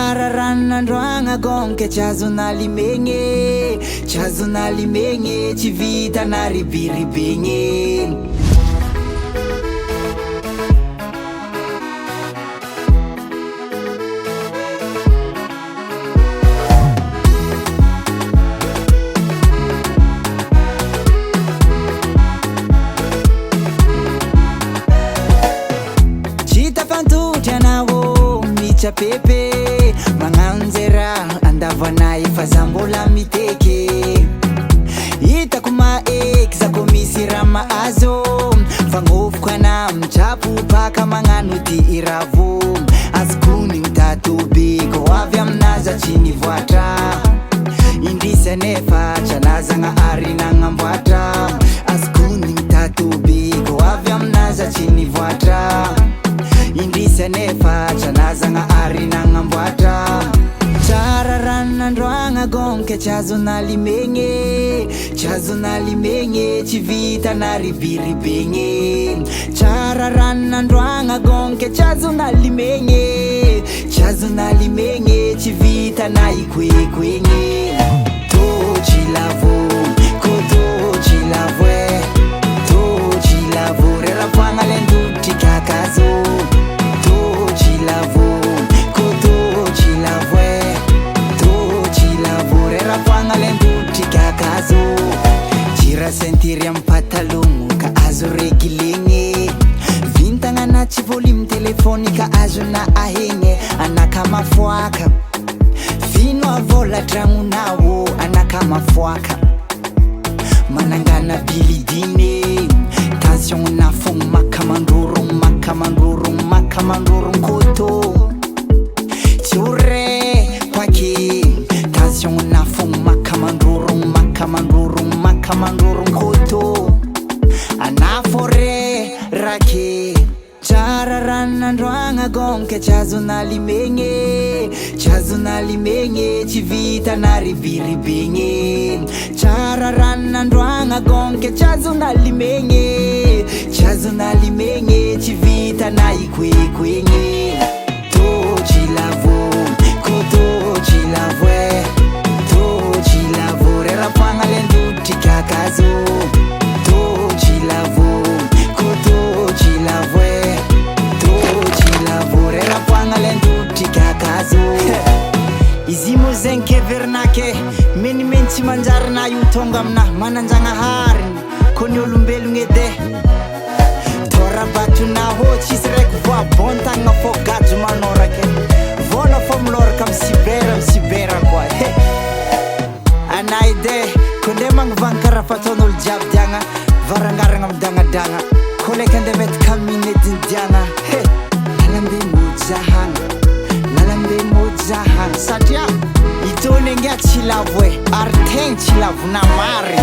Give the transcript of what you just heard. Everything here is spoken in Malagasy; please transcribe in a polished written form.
Chararanandroanga gonke chazunalimenye chivita na ribiribenye chita fantutia nawo micha pepe manganzera andavana ifazambola miteke itakuma zako misirama azo fangofukana mchapu paka manganuti iravo askuni mtatubiko avya mnaza chini vwata indisa nefa chanazanga arina ngambwata askuni mtatubiko avya mnaza chini vwata indisa nefa chanazanga arina ngambwata chararanandroanga gonke chazunalimenye chivita na ribiribenye chararanandroanga gonke chazunalimenye chivita na ikwekwenye tochilavo kotochilavwe tochilavo rerapangalendutikakazo tochilavo kotochilavwe tochilavo rerapangalendutikakazo chira sentiria mpatalomo ka azo regilenye vintangana chivolim telefonika azo na ahenge anakamafuaka vino avola trangunawo anakamafuaka manangana bilidine tension na fong makamandoro koto chure kwaki tension na fong makamandoro koto anafore rake chararanandroanga gonke chazunalimenye chivita na ribiribenye chararanandroanga gonke chazunalimenye chivita na ikwekwenye tochilavo kotochilavwe tochilavo rerapangalendutikakazo tochilavo kotochilavwe tochilavo rerapangalendutikakazo izimo zenkevernake menimentsy manjarina io tonga amina mananjagnahary kony olombelogna ede torabatonao tsisy raiky voabontagna fô gajo manorake vona fô miloraka misibera koa ana ede konde magnovagna karaha fataon'olo jiaby diagna varangaragna midagnadagna koleka ande mety kamine dindiagna lalambe mojahagna satria itony angia tsy lavo ary tegna tsy lavona mary